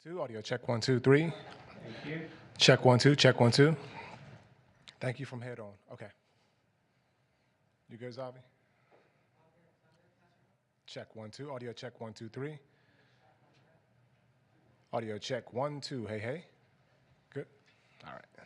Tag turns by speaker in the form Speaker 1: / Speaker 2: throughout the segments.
Speaker 1: Two, audio check one, two, three.
Speaker 2: Thank you.
Speaker 1: Check one, two, check one, two. Thank you from head on. Okay. You good, Zavi? Check one, two, audio check one, two, three. Audio check one, two. Hey, hey. Good. All right.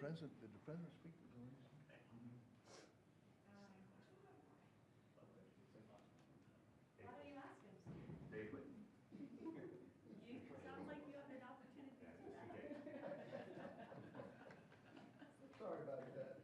Speaker 2: president speak to the ladies?
Speaker 3: Why don't you ask him? Sounds like you have an opportunity to do that.
Speaker 2: Sorry about that.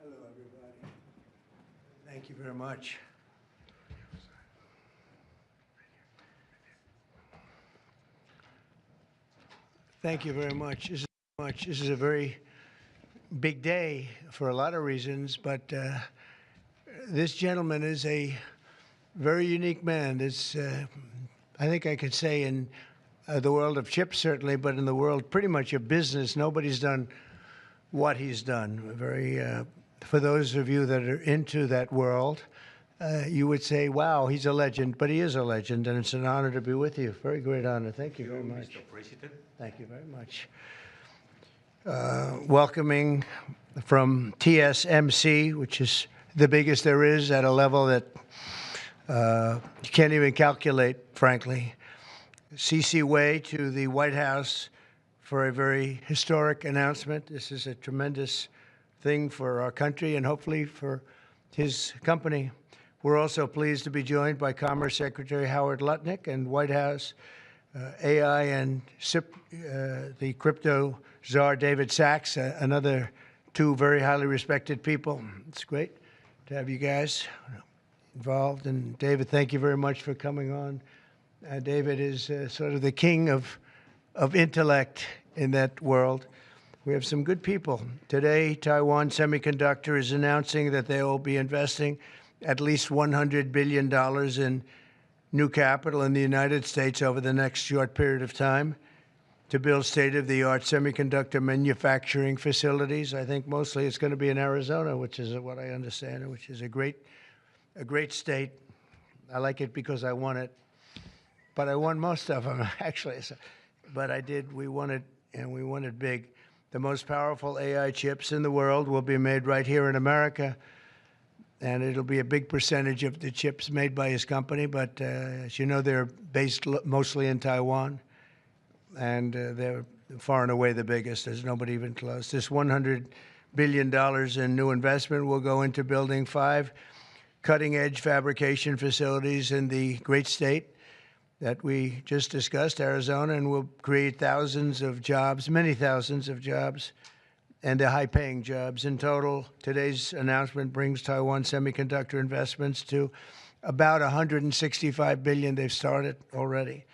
Speaker 2: Hello, everybody. Thank you very much. Thank you very much. This is a very big day for a lot of reasons, but this gentleman is a very unique man. It's, I think I could say in the world of chips, certainly, but in the world pretty much of business, nobody's done what he's done. For those of you that are into that world, you would say, wow, he's a legend, but he is a legend, and it's an honor to be with you. Very great honor. Thank you very much.
Speaker 4: Mr. President.
Speaker 2: Thank you very much. Welcoming from TSMC, which is the biggest there is at a level that you can't even calculate, frankly. C.C. Wei to the White House for a very historic announcement. This is a tremendous thing for our country and hopefully for his company. We're also pleased to be joined by Commerce Secretary Howard Lutnick and White House AI and the crypto czar David Sachs, another two very highly respected people. It's great to have you guys involved. And David, thank you very much for coming on. David is sort of the king of intellect in that world. We have some good people. Today, Taiwan Semiconductor is announcing that they will be investing at least $100 billion in new capital in the United States over the next short period of time to build state-of-the-art semiconductor manufacturing facilities. I think mostly it's going to be in Arizona, which is what I understand, which is a great state. I like it because I won it, but I won most of them, actually. But we won it, and we won it big. The most powerful AI chips in the world will be made right here in America, and it'll be a big percentage of the chips made by his company. But as you know, they're based mostly in Taiwan, and they're far and away the biggest. There's nobody even close. This $100 billion in new investment will go into building 5 cutting-edge fabrication facilities in the great state that we just discussed, Arizona, and will create thousands of jobs, many thousands of jobs, and they're high-paying jobs. In total, today's announcement brings Taiwan Semiconductor investments to about $165 billion they've started already.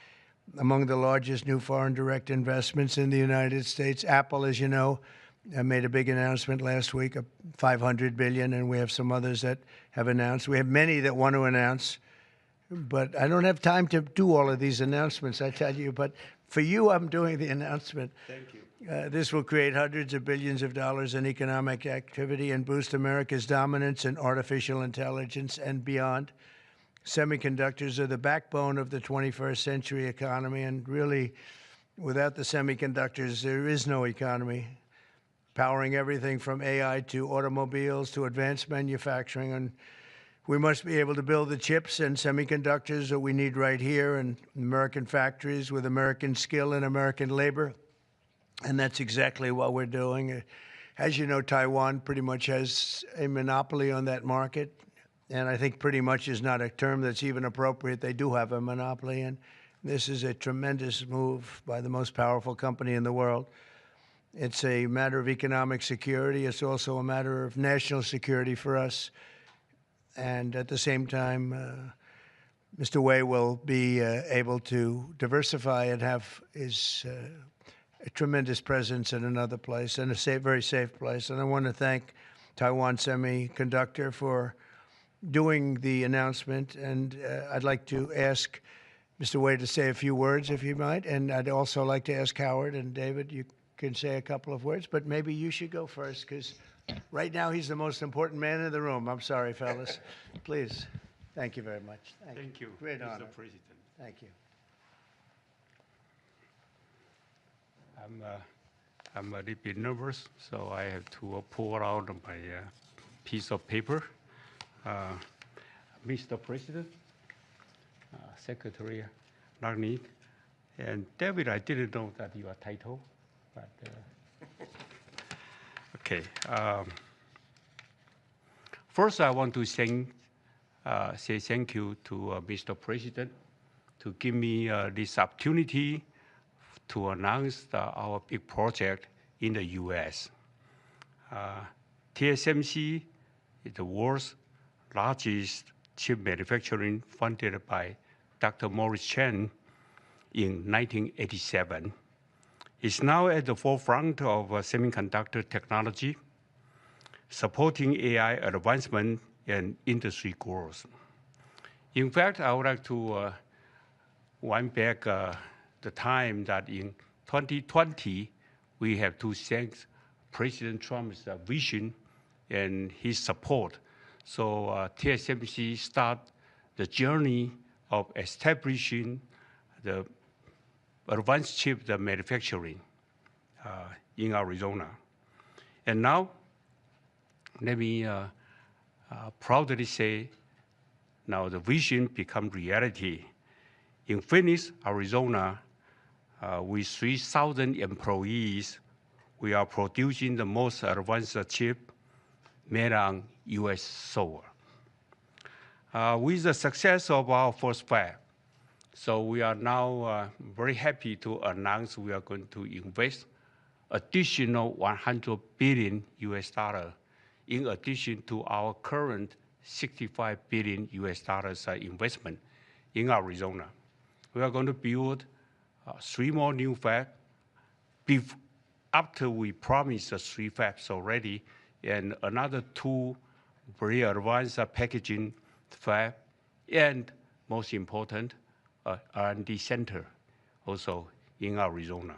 Speaker 2: Among the largest new foreign direct investments in the United States, Apple, as you know, made a big announcement last week of $500 billion, and we have some others that have announced. We have many that want to announce, but I don't have time to do all of these announcements, I tell you. But for you, I'm doing the announcement.
Speaker 4: Thank you.
Speaker 2: This will create hundreds of billions of dollars in economic activity and boost America's dominance in artificial intelligence and beyond. Semiconductors are the backbone of the 21st century economy, and really, without the semiconductors, there is no economy, powering everything from AI to automobiles to advanced manufacturing. And we must be able to build the chips and semiconductors that we need right here in American factories with American skill and American labor. And that's exactly what we're doing. As you know, Taiwan pretty much has a monopoly on that market. And I think pretty much is not a term that's even appropriate. They do have a monopoly. And this is a tremendous move by the most powerful company in the world. It's a matter of economic security. It's also a matter of national security for us. And at the same time, Mr. Wei will be able to diversify and have his a tremendous presence in another place, and a very safe place. And I want to thank Taiwan Semiconductor for doing the announcement. And I'd like to ask Mr. Wei to say a few words, if you might. And I'd also like to ask Howard and David, you can say a couple of words, but maybe you should go first, because right now he's the most important man in the room. I'm sorry, fellas. Please. Thank you very much.
Speaker 4: Thank you,
Speaker 2: Great
Speaker 4: Mr.
Speaker 2: honor.
Speaker 4: President.
Speaker 2: Thank you.
Speaker 4: I'm a little bit nervous, so I have to pull out my piece of paper. Mr. President, Secretary Lutnick, and David, I didn't know that your title, but okay. First, I want to say thank you to Mr. President to give me this opportunity to announce our big project in the U.S. TSMC is the world's largest chip manufacturing, funded by Dr. Morris Chang in 1987. It's now at the forefront of semiconductor technology, supporting AI advancement and industry growth. In fact, I would like to wind back the time that in 2020, we have to thank President Trump's vision and his support So TSMC start the journey of establishing the advanced chip manufacturing in Arizona. And now, let me proudly say, now the vision become reality. In Phoenix, Arizona, with 3,000 employees, we are producing the most advanced chip made on US soil. With the success of our first fab, so we are now very happy to announce we are going to invest additional 100 billion US dollar in addition to our current 65 billion US dollars investment in Arizona. We are going to build 3 more new fabs after we promised the 3 fabs already, and another 2 very advanced packaging fab, and most important, R&D center also in Arizona.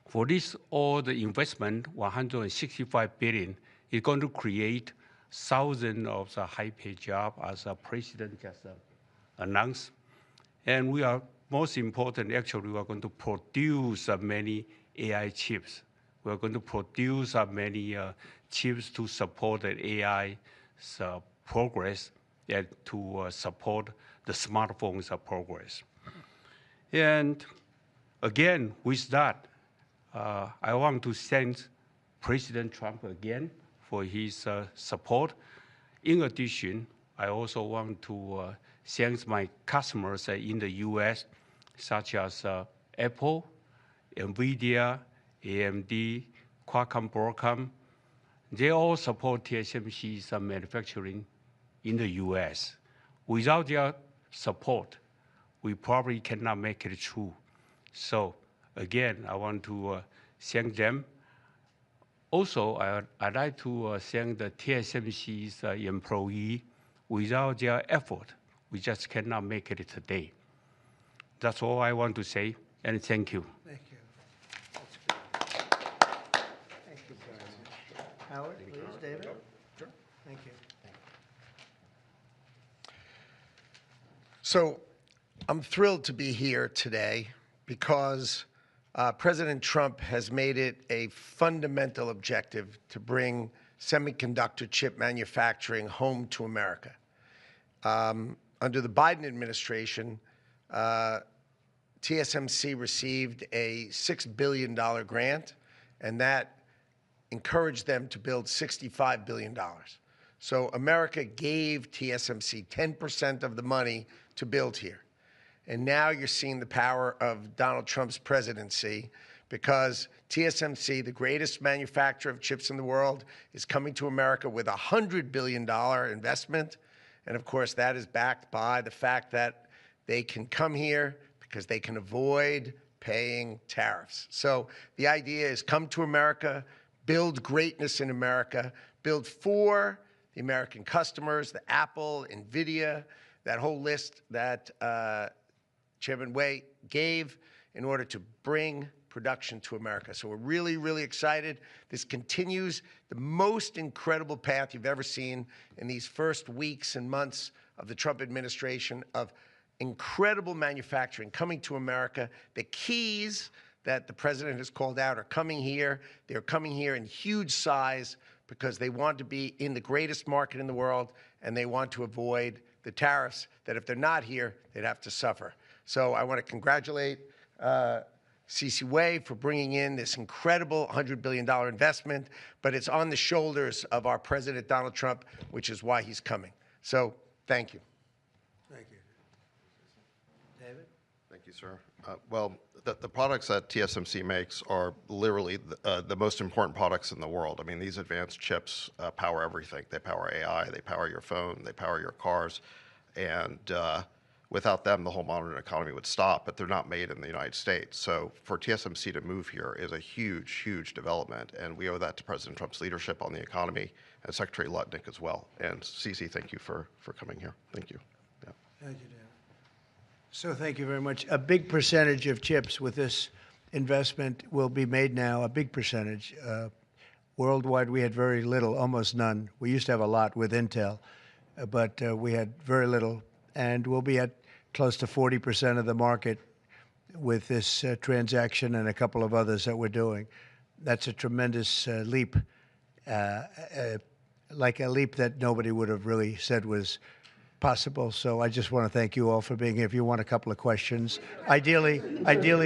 Speaker 4: For this, all the investment, 165 billion, is going to create thousands of high-paid jobs, as the president just announced. And we are, most important, actually, we are going to produce many AI chips. We are going to produce many chips to support the AI progress and to support the smartphones progress. And again, with that, I want to thank President Trump again for his support. In addition, I also want to thank my customers in the US, such as Apple, NVIDIA, AMD, Qualcomm, Broadcom. They all support TSMC's manufacturing in the US. Without their support, we probably cannot make it through. So again, I want to thank them. Also, I'd like to thank the TSMC's employee. Without their effort, we just cannot make it today. That's all I want to say, and thank you.
Speaker 2: Thank you. That's good. Thank you very much. Howard, please, David?
Speaker 1: Sure.
Speaker 2: Thank you.
Speaker 5: So I'm thrilled to be here today because President Trump has made it a fundamental objective to bring semiconductor chip manufacturing home to America. Under the Biden administration, TSMC received a $6 billion grant, and that encouraged them to build $65 billion. So America gave TSMC 10% of the money to build here. And now you're seeing the power of Donald Trump's presidency, because TSMC, the greatest manufacturer of chips in the world, is coming to America with a $100 billion investment. And of course, that is backed by the fact that they can come here because they can avoid paying tariffs. So the idea is come to America, build greatness in America, build for the American customers, the Apple, NVIDIA, that whole list that Chairman Wei gave in order to bring production to America. So we're really, really excited. This continues the most incredible path you've ever seen in these first weeks and months of the Trump administration of incredible manufacturing coming to America. The keys that the president has called out are coming here. They're coming here in huge size because they want to be in the greatest market in the world, and they want to avoid the tariffs that if they're not here, they'd have to suffer. So I want to congratulate C.C. Wei for bringing in this incredible $100 billion investment, but it's on the shoulders of our President Donald Trump, which is why he's coming. So thank you.
Speaker 2: Thank you. David?
Speaker 6: Thank you, sir. Well, the products that TSMC makes are literally the most important products in the world. I mean, these advanced chips power everything. They power AI, they power your phone, they power your cars, and without them, the whole modern economy would stop, but they're not made in the United States. So for TSMC to move here is a huge, huge development, and we owe that to President Trump's leadership on the economy and Secretary Lutnick as well. And CC, thank you for coming here. Thank you. Yeah.
Speaker 2: Thank you, David. So thank you very much. A big percentage of chips with this investment will be made now, a big percentage, Worldwide, we had very little, almost none. We used to have a lot with Intel, but we had very little. And we'll be at close to 40% of the market with this transaction and a couple of others that we're doing. That's a tremendous leap, like a leap that nobody would have really said was possible. So I just want to thank you all for being here. If you want a couple of questions, ideally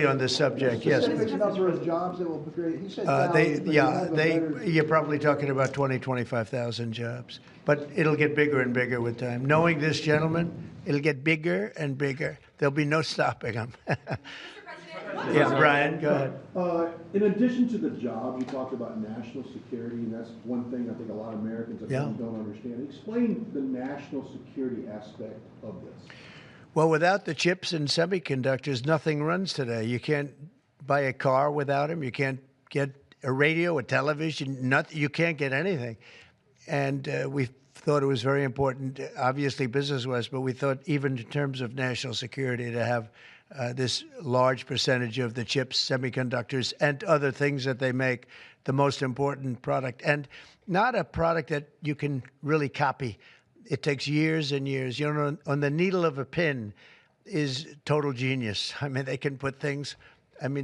Speaker 2: on this subject, yes.
Speaker 7: Specific number of jobs that will be created. He said thousands, but you have a better-
Speaker 2: You're probably talking about 25,000 jobs, but it'll get bigger and bigger with time. Knowing this gentleman, it'll get bigger and bigger. There'll be no stopping him. Yeah, Brian, go ahead.
Speaker 8: In addition to the job, you talked about national security, and that's one thing I think a lot of Americans at home don't understand. Explain the national security aspect of this.
Speaker 2: Well, without the chips and semiconductors, nothing runs today. You can't buy a car without them. You can't get a radio, a television, you can't get anything. And we thought it was very important, obviously business-wise, but we thought even in terms of national security to have this large percentage of the chips, semiconductors, and other things that they make, the most important product. And not a product that you can really copy. It takes years and years. You know, on the needle of a pin is total genius. I mean, they can put things,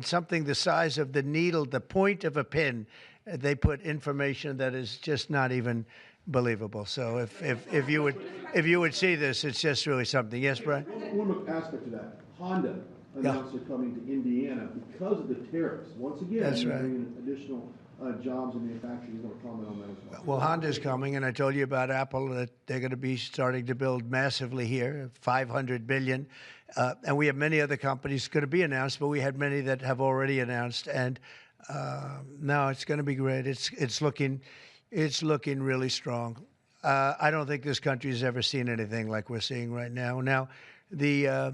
Speaker 2: something the size of the needle, the point of a pin, they put information that is just not even believable. So if you would see this, it's just really something. Yes, Brian?
Speaker 8: One aspect of that, Honda announced they're coming to Indiana because of the tariffs. Once again,
Speaker 2: That's right.
Speaker 8: bringing additional jobs in manufacturing. You want to comment on that as well?
Speaker 2: Well, Honda's coming, and I told you about Apple, that they're going to be starting to build massively here, $500 billion. And we have many other companies going to be announced, but we had many that have already announced. And no, it's going to be great. It's looking really strong. I don't think this country has ever seen anything like we're seeing right now. Now, the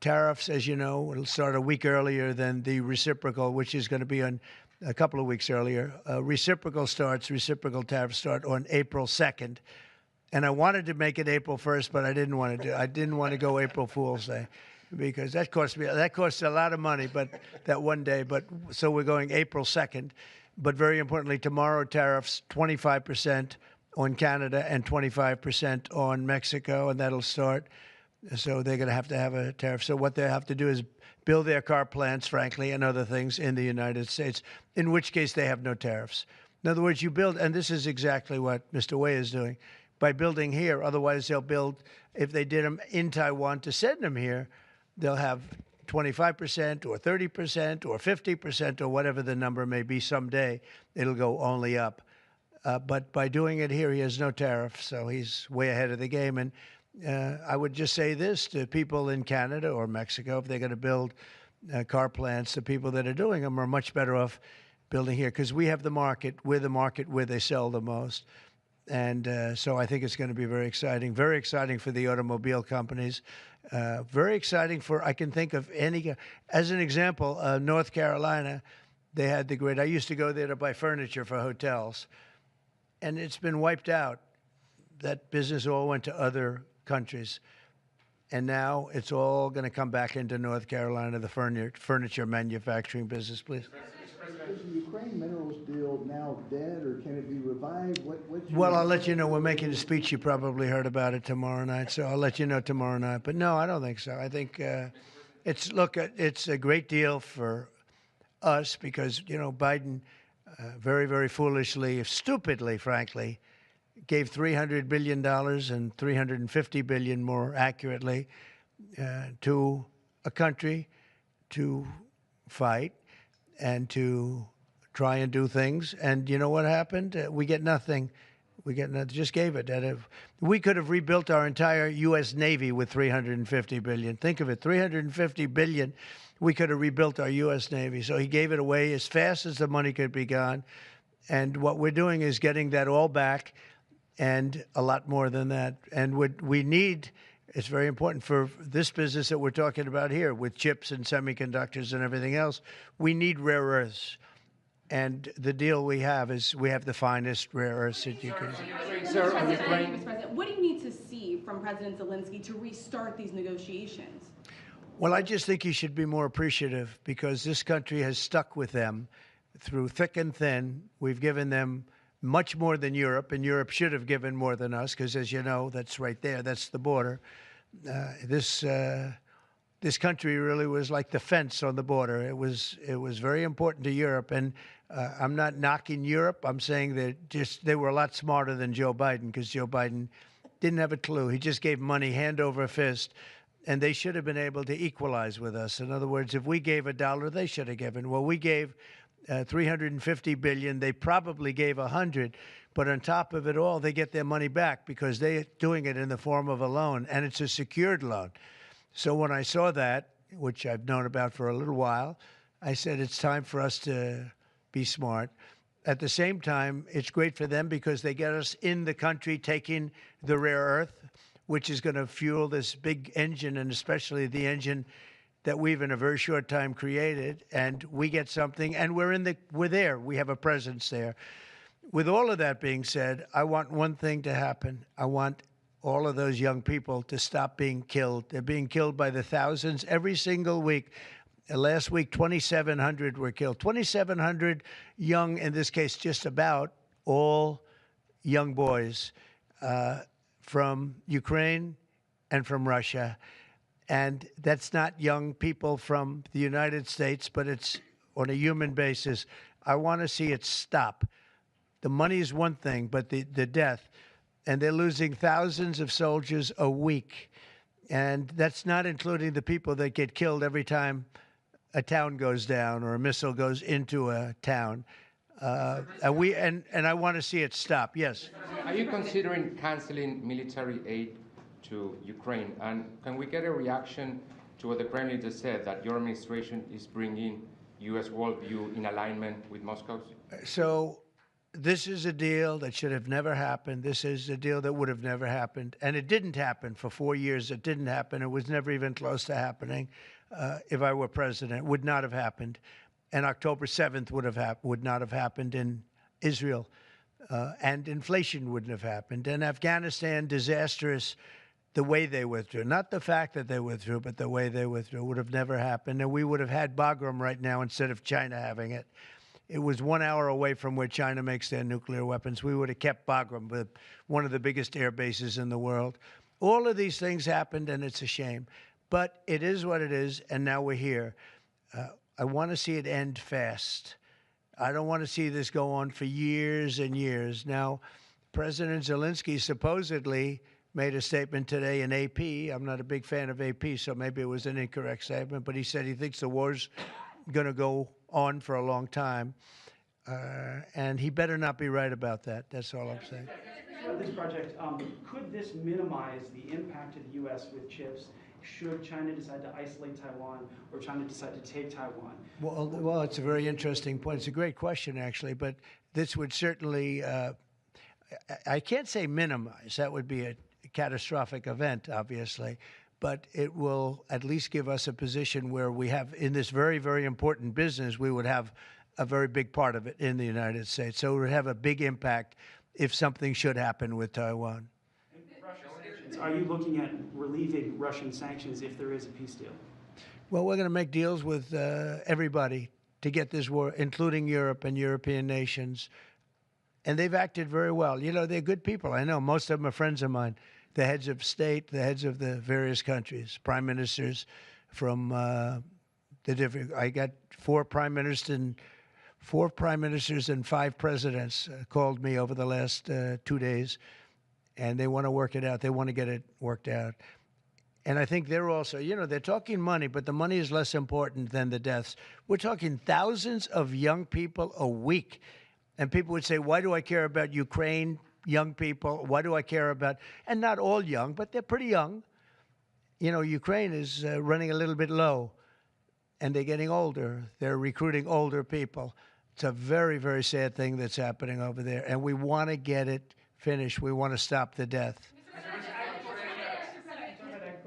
Speaker 2: tariffs, as you know, will start a week earlier than the reciprocal, which is going to be on a couple of weeks earlier. Reciprocal tariffs start on April 2nd. And I wanted to make it April 1st, but I didn't want to go April Fool's Day, because that costs a lot of money, but that one day. But so we're going April 2nd. But very importantly, tomorrow tariffs 25% on Canada and 25% on Mexico, and that'll start. So they're going to have a tariff. So what they have to do is build their car plants, frankly, and other things in the United States, in which case they have no tariffs. In other words, you build, and this is exactly what Mr. Wei is doing, by building here. Otherwise, they'll build, if they did them in Taiwan to send them here, they'll have 25% or 30% or 50% or whatever the number may be someday. It'll go only up. But by doing it here, he has no tariff, so he's way ahead of the game. And I would just say this to people in Canada or Mexico: if they're going to build car plants, the people that are doing them are much better off building here, because we have the market. We're the market where they sell the most. And so I think it's going to be very exciting for the automobile companies, very exciting for, I can think of any, as an example, North Carolina, they had the great, I used to go there to buy furniture for hotels, and it's been wiped out. That business all went to other countries. And now it's all going to come back into North Carolina, the furniture manufacturing business, please.
Speaker 7: Is the Ukraine minerals deal now dead, or can it be revived?
Speaker 2: Well, I'll let you know. We're making a speech. You probably heard about it tomorrow night, so I'll let you know tomorrow night. But no, I don't think so. I think it's a great deal for us because, Biden very, very foolishly, stupidly, frankly, gave $300 billion and $350 billion more accurately to a country to fight and to try and do things. And you know what happened? We get nothing. Just gave it. We could have rebuilt our entire U.S. Navy with $350 billion. Think of it, $350 billion. We could have rebuilt our U.S. Navy. So he gave it away as fast as the money could be gone. And what we're doing is getting that all back and a lot more than that. And we need, it's very important for this business that we're talking about here with chips and semiconductors and everything else. We need rare earths. And the deal we have is we have the finest rare earths that you can.
Speaker 3: Mr. President, what do you need to see from President Zelensky to restart these negotiations?
Speaker 2: Well, I just think he should be more appreciative because this country has stuck with them through thick and thin. We've given them much more than Europe, and Europe should have given more than us, because as you know, that's right there, that's the border. This country really was like the fence on the border. It was very important to Europe, and I'm not knocking Europe. I'm saying that they were a lot smarter than Joe Biden, because Joe Biden didn't have a clue. He just gave money hand over fist, and they should have been able to equalize with us. In other words, if we gave $1, they should have given. Well, we gave $350 billion. They probably gave $100, but on top of it all, they get their money back because they're doing it in the form of a loan, and it's a secured loan. So when I saw that, which I've known about for a little while, I said it's time for us to be smart. At the same time, it's great for them because they get us in the country taking the rare earth, which is going to fuel this big engine, and especially the engine that we've in a very short time created. And we get something, and we're there. We have a presence there. With all of that being said, I want one thing to happen. I want all of those young people to stop being killed. They're being killed by the thousands every single week. Last week, 2,700 were killed. 2,700 young, in this case, just about all young boys from Ukraine and from Russia. And that's not young people from the United States, but it's on a human basis. I want to see it stop. The money is one thing, but the death. And they're losing thousands of soldiers a week. And that's not including the people that get killed every time a town goes down or a missile goes into a town. And I want to see it stop. Yes.
Speaker 9: Are you considering canceling military aid to Ukraine? And can we get a reaction to what the Kremlin just said, that your administration is bringing U.S. worldview in alignment with Moscow's?
Speaker 2: So this is a deal that should have never happened. This is a deal that would have never happened. And it didn't happen for 4 years. It didn't happen. It was never even close to happening. If I were president, it would not have happened. And October 7th would not have happened in Israel. And inflation wouldn't have happened. And Afghanistan, disastrous, the way they withdrew. Not the fact that they withdrew, but the way they withdrew would have never happened. And we would have had Bagram right now instead of China having it. It was 1 hour away from where China makes their nuclear weapons. We would have kept Bagram, with one of the biggest air bases in the world. All of these things happened, and it's a shame. But it is what it is, and now we're here. I want to see it end fast. I don't want to see this go on for years and years. Now, President Zelensky supposedly made a statement today in AP. I'm not a big fan of AP, so maybe it was an incorrect statement, but he said he thinks the war's going to go on for a long time. And he better not be right about that. That's all I'm saying.
Speaker 10: This project, could this minimize the impact of the U.S. with chips should China decide to isolate Taiwan or China decide to take Taiwan?
Speaker 2: Well, it's a very interesting point. It's a great question, actually, but this would certainly, I can't say minimize. That would be a catastrophic event, obviously, but it will at least give us a position where we have, in this very, very important business, we would have a very big part of it in the United States. So it would have a big impact if something should happen with Taiwan.
Speaker 10: Are you looking at relieving Russian sanctions if there is a peace deal?
Speaker 2: Well, we're going to make deals with everybody to get this war, including Europe and European nations. And they've acted very well. You know, they're good people. I know most of them are friends of mine, the heads of state, the heads of the various countries, prime ministers from the different. I got four prime ministers and 5 presidents called me over the last 2 days. And they want to work it out. They want to get it worked out. And I think they're also, you know, they're talking money, but the money is less important than the deaths. We're talking thousands of young people a week. And people would say, why do I care about Ukraine, young people? Why do I care about, and not all young, but they're pretty young. You know, Ukraine is running a little bit low, and they're getting older. They're recruiting older people. It's a very, very sad thing that's happening over there. And we want to get it finished. We want to stop the death.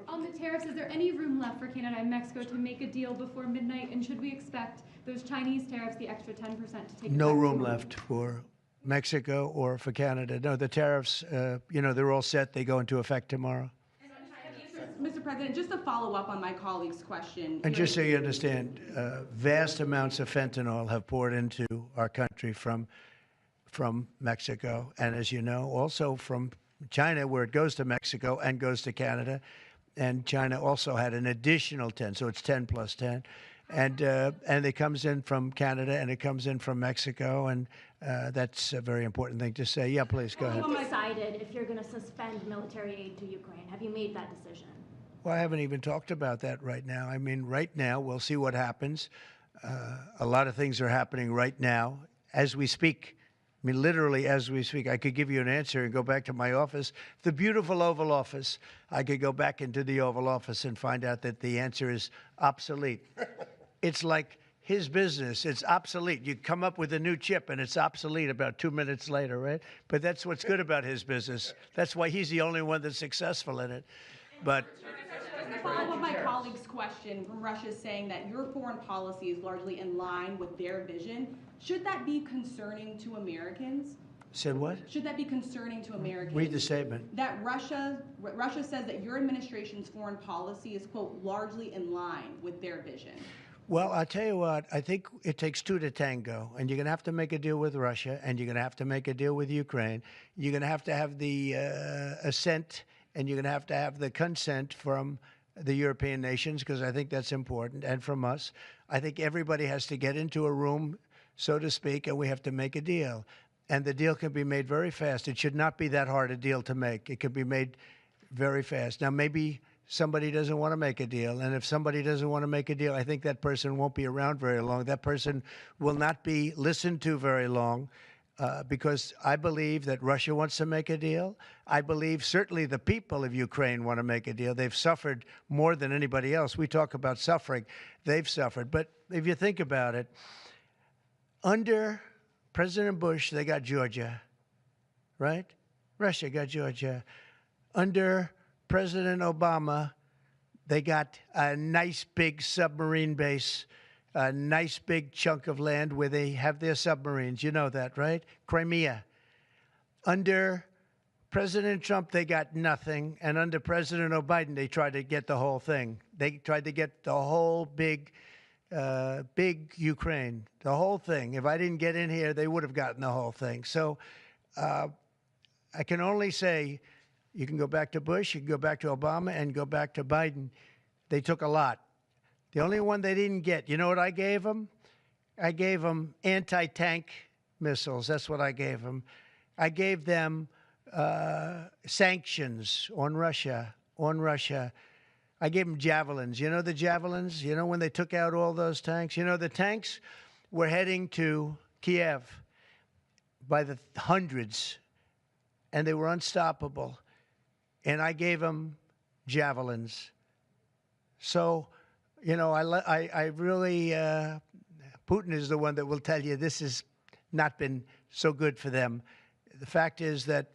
Speaker 3: On the tariffs, is there any room left for Canada and Mexico to make a deal before midnight? And should we expect those Chinese tariffs, the extra 10%, to take
Speaker 2: no room left for Mexico or for Canada. No, the tariffs, you know, they're all set. They go into effect tomorrow.
Speaker 3: Mr.
Speaker 11: President, just to follow up on my colleague's question.
Speaker 2: And just so you understand, vast amounts of fentanyl have poured into our country from Mexico, and as you know, also from China, where it goes to Mexico and goes to Canada, and China also had an additional 10, so it's 10 plus 10. And it comes in from Canada and it comes in from Mexico, and that's a very important thing to say. Yeah, please, go ahead.
Speaker 12: Have you decided if you're going to suspend military aid to Ukraine? Have you made that decision?
Speaker 2: Well, I haven't even talked about that right now. I mean, right now, we'll see what happens. A lot of things are happening right now as we speak. I mean, literally as we speak. I could give you an answer and go back to my office, the beautiful Oval Office. I could go back into the Oval Office and find out that the answer is obsolete. It's like his business. It's obsolete. You come up with a new chip and it's obsolete about 2 minutes later, right? But that's what's good about his business. That's why he's the only one that's successful in it. But
Speaker 11: to follow up my colleague's question, from Russia saying that your foreign policy is largely in line with their vision, should that be concerning to Americans?
Speaker 2: said what?
Speaker 11: Should that be concerning to Americans?
Speaker 2: Read the statement.
Speaker 11: That Russia says that your administration's foreign policy is, quote, largely in line with their vision.
Speaker 2: Well, I'll tell you what, I think it takes two to tango, and you're going to have to make a deal with Russia, and you're going to have to make a deal with Ukraine. You're going to have the assent, and you're going to have the consent from the European nations, because I think that's important, and from us. I think everybody has to get into a room, so to speak, and we have to make a deal. And the deal can be made very fast. It should not be that hard a deal to make. It could be made very fast. Now, maybe somebody doesn't want to make a deal. And if somebody doesn't want to make a deal, I think that person won't be around very long. That person will not be listened to very long because I believe that Russia wants to make a deal. I believe certainly the people of Ukraine want to make a deal. They've suffered more than anybody else. We talk about suffering. They've suffered. But if you think about it, under President Bush, they got Georgia, right? Russia got Georgia. Under President Obama, they got a nice big submarine base, a nice big chunk of land where they have their submarines. You know that, right? Crimea. Under President Trump, they got nothing. And under President Biden, they tried to get the whole thing. They tried to get the whole big Ukraine, the whole thing. If I didn't get in here, they would have gotten the whole thing. So I can only say, you can go back to Bush, you can go back to Obama, and go back to Biden. They took a lot. The only one they didn't get, you know what I gave them? I gave them anti-tank missiles. That's what I gave them. I gave them sanctions on Russia. I gave them javelins. You know the javelins? You know when they took out all those tanks? You know the tanks were heading to Kiev by the hundreds, and they were unstoppable. And I gave them javelins. So, you know, I really, Putin is the one that will tell you this has not been so good for them. The fact is that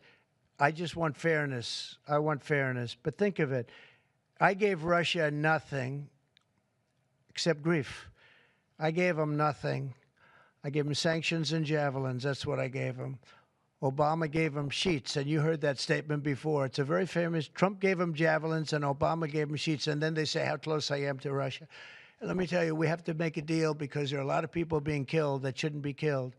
Speaker 2: I just want fairness. I want fairness. But think of it. I gave Russia nothing except grief. I gave them nothing. I gave them sanctions and javelins. That's what I gave them. Obama gave them sheets, and you heard that statement before. It's a very famous. Trump gave them javelins, and Obama gave them sheets, and then they say how close I am to Russia. And let me tell you, we have to make a deal because there are a lot of people being killed that shouldn't be killed.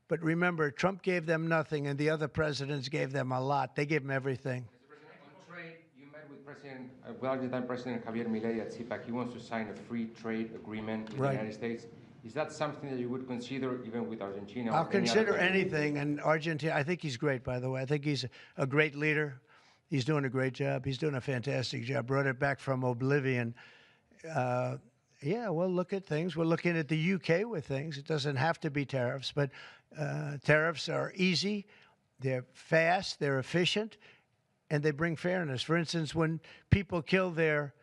Speaker 2: But remember, Trump gave them nothing, and the other presidents gave them a lot. They gave them everything.
Speaker 9: On trade, you met with Argentine President Javier Milei at CPAC. He wants to sign a free trade agreement with the United States. Is that something that you would consider even with Argentina?
Speaker 2: I'll consider anything. And Argentina, I think he's great, by the way. I think he's a great leader. He's doing a great job. He's doing a fantastic job. Brought it back from oblivion. Yeah, we'll look at things. We're looking at the UK with things. It doesn't have to be tariffs, but tariffs are easy. They're fast. They're efficient. And they bring fairness. For instance, when people kill their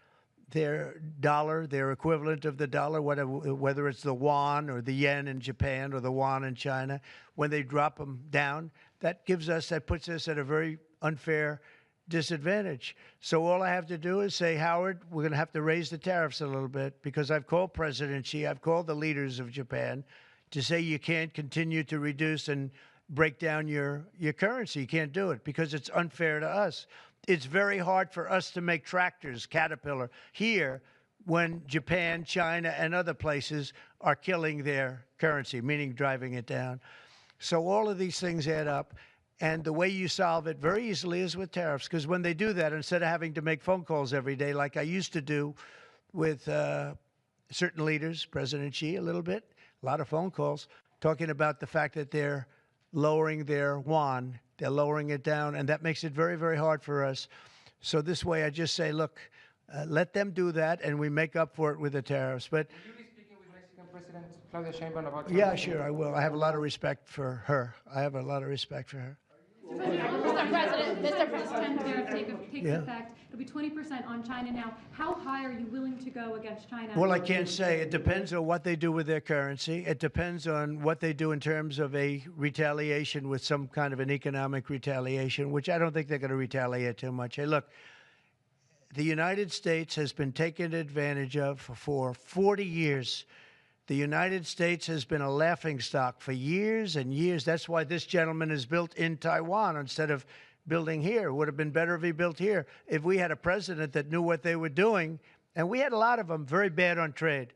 Speaker 2: dollar, their equivalent of the dollar, whether it's the yuan or the yen in Japan or the yuan in China, when they drop them down, that puts us at a very unfair disadvantage. So all I have to do is say, Howard, we're going to have to raise the tariffs a little bit because I've called President Xi, I've called the leaders of Japan to say you can't continue to reduce and break down your currency. You can't do it because it's unfair to us. it's very hard for us to make tractors, Caterpillar, here when Japan, China, and other places are killing their currency, meaning driving it down. So all of these things add up. And the way you solve it very easily is with tariffs, because when they do that, instead of having to make phone calls every day like I used to do with certain leaders, President Xi a little bit, a lot of phone calls, talking about the fact that they're lowering their yuan, they're lowering it down, and that makes it very, very hard for us. So this way I just say, look, let them do that, and we make up for it with the tariffs. But
Speaker 9: will you be speaking with Mexican President Claudia Sheinbaum about
Speaker 2: yeah, sure, I will. I have a lot of respect for her. I have a lot of respect for her.
Speaker 3: Mr. President, Mr. President, tariff takes
Speaker 2: Yeah.
Speaker 3: effect. It'll be 20% on China now. How high are you willing to go against China?
Speaker 2: Well, I can't say. It depends on what they do with their currency. It depends on what they do in terms of a retaliation with some kind of an economic retaliation, which I don't think they're going to retaliate too much. Hey, look, the United States has been taken advantage of for 40 years. The United States has been a laughingstock for years and years. That's why this gentleman is built in Taiwan instead of building here. It would have been better if he built here. If we had a president that knew what they were doing, and we had a lot of them very bad on trade.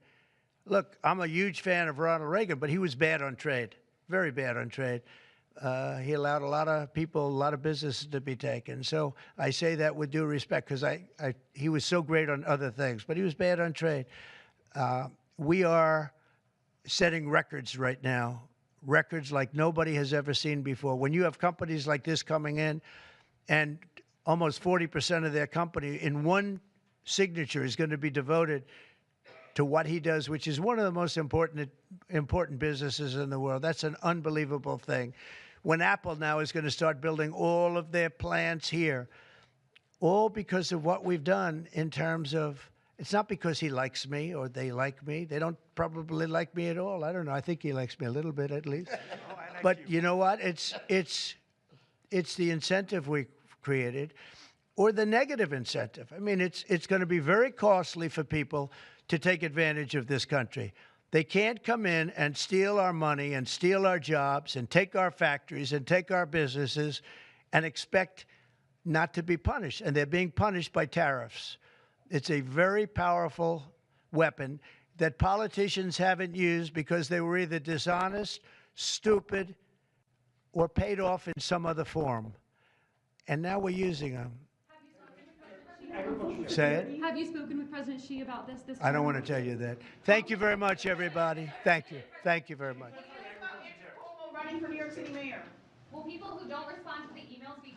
Speaker 2: Look, I'm a huge fan of Ronald Reagan, but he was bad on trade, very bad on trade. He allowed a lot of people, a lot of businesses to be taken. So I say that with due respect, because he was so great on other things, but he was bad on trade. We are setting records right now, records like nobody has ever seen before. When you have companies like this coming in, and almost 40% of their company in one signature is going to be devoted to what he does, which is one of the most important businesses in the world. That's an unbelievable thing. When Apple now is going to start building all of their plants here, all because of what we've done in terms of, it's not because he likes me or they like me. They don't probably like me at all. I don't know. I think he likes me a little bit at least. But you know what? It's the incentive we created, or the negative incentive. I mean, it's going to be very costly for people to take advantage of this country. They can't come in and steal our money and steal our jobs and take our factories and take our businesses and expect not to be punished. And they're being punished by tariffs. It's a very powerful weapon that politicians haven't used because they were either dishonest, stupid, or paid off in some other form. And now we're using them. Say it.
Speaker 3: Have you spoken with President Xi about this?
Speaker 2: I don't want to tell you that. Thank you very much, everybody. Thank you. Thank you very much.
Speaker 11: Running for New York City mayor.
Speaker 3: Will people who don't respond to the emails be